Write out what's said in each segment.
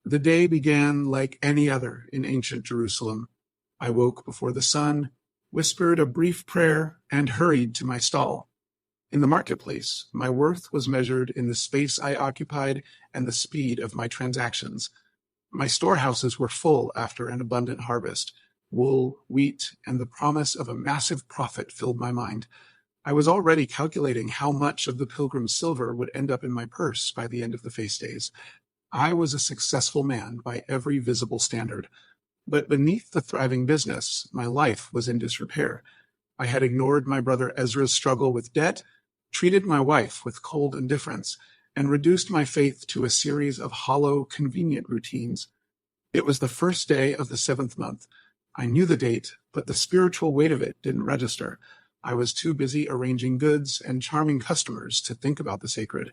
The day began like any other in ancient Jerusalem. I woke before the sun, whispered a brief prayer, and hurried to my stall. In the marketplace, my worth was measured in the space I occupied and the speed of my transactions. My storehouses were full after an abundant harvest. Wool, wheat, and the promise of a massive profit filled my mind. I was already calculating how much of the pilgrim's silver would end up in my purse by the end of the feast days. I was a successful man by every visible standard. But beneath the thriving business, my life was in disrepair. I had ignored my brother Ezra's struggle with debt, treated my wife with cold indifference, and reduced my faith to a series of hollow, convenient routines. It was the first day of the 7th month. I knew the date, but the spiritual weight of it didn't register. I was too busy arranging goods and charming customers to think about the sacred.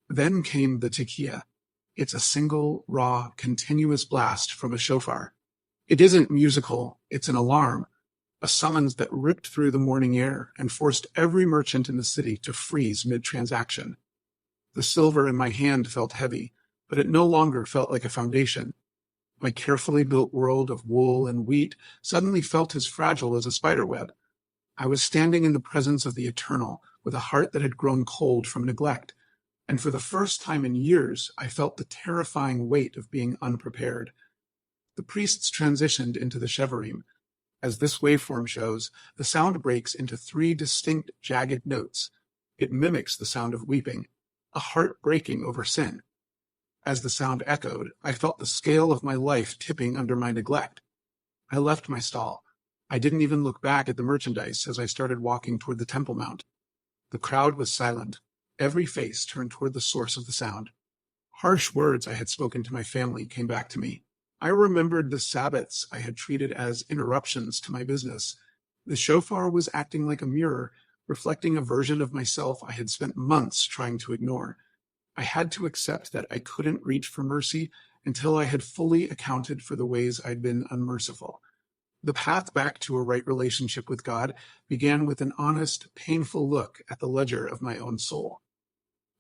Then came the tekiah. It's a single, raw, continuous blast from a shofar. It isn't musical, it's an alarm, a summons that ripped through the morning air and forced every merchant in the city to freeze mid-transaction. The silver in my hand felt heavy, but it no longer felt like a foundation. My carefully built world of wool and wheat suddenly felt as fragile as a spiderweb. I was standing in the presence of the eternal, with a heart that had grown cold from neglect. And for the first time in years, I felt the terrifying weight of being unprepared. The priests transitioned into the shevarim. As this waveform shows, the sound breaks into 3 distinct, jagged notes. It mimics the sound of weeping, a heart breaking over sin. As the sound echoed, I felt the scale of my life tipping under my neglect. I left my stall. I didn't even look back at the merchandise as I started walking toward the Temple Mount. The crowd was silent. Every face turned toward the source of the sound. Harsh words I had spoken to my family came back to me. I remembered the Sabbaths I had treated as interruptions to my business. The shofar was acting like a mirror, reflecting a version of myself I had spent months trying to ignore. I had to accept that I couldn't reach for mercy until I had fully accounted for the ways I'd been unmerciful. The path back to a right relationship with God began with an honest, painful look at the ledger of my own soul.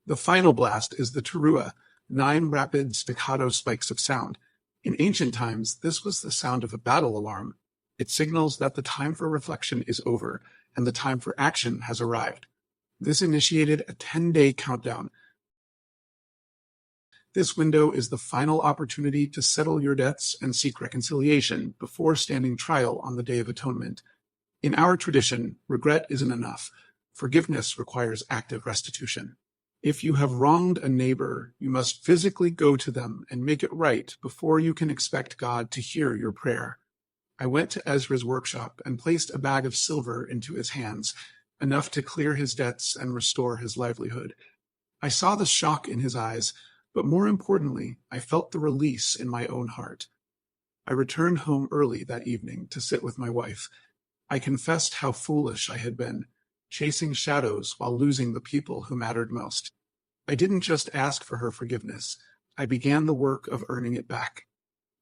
The final blast is the teruah, 9 rapid staccato spikes of sound. In ancient times, this was the sound of a battle alarm. It signals that the time for reflection is over and the time for action has arrived. This initiated a 10-day countdown. This window is the final opportunity to settle your debts and seek reconciliation before standing trial on the Day of Atonement. In our tradition, regret isn't enough. Forgiveness requires active restitution. If you have wronged a neighbor, you must physically go to them and make it right before you can expect God to hear your prayer. I went to Ezra's workshop and placed a bag of silver into his hands, enough to clear his debts and restore his livelihood. I saw the shock in his eyes, but more importantly, I felt the release in my own heart. I returned home early that evening to sit with my wife. I confessed how foolish I had been, chasing shadows while losing the people who mattered most. I didn't just ask for her forgiveness. I began the work of earning it back.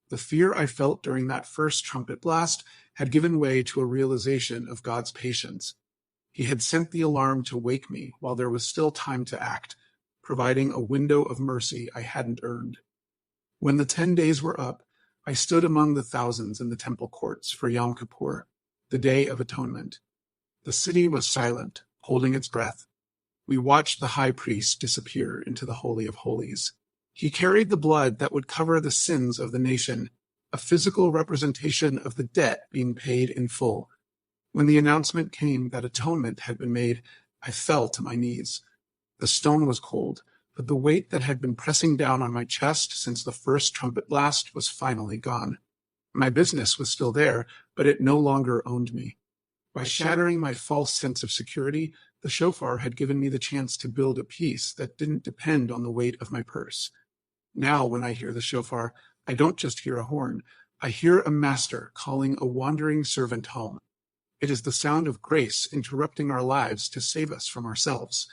The fear I felt during that first trumpet blast had given way to a realization of God's patience. He had sent the alarm to wake me while there was still time to act, providing a window of mercy I hadn't earned. When the 10 days were up, I stood among the thousands in the temple courts for Yom Kippur, the Day of Atonement. The city was silent, holding its breath. We watched the high priest disappear into the Holy of Holies. He carried the blood that would cover the sins of the nation, a physical representation of the debt being paid in full. When the announcement came that atonement had been made, I fell to my knees. The stone was cold, but the weight that had been pressing down on my chest since the first trumpet blast was finally gone. My business was still there, but it no longer owned me. By shattering my false sense of security, the shofar had given me the chance to build a peace that didn't depend on the weight of my purse. Now, when I hear the shofar, I don't just hear a horn. I hear a master calling a wandering servant home. It is the sound of grace interrupting our lives to save us from ourselves.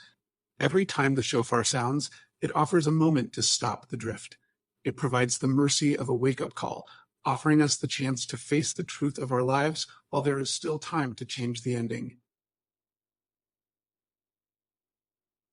Every time the shofar sounds, it offers a moment to stop the drift. It provides the mercy of a wake-up call, offering us the chance to face the truth of our lives while there is still time to change the ending.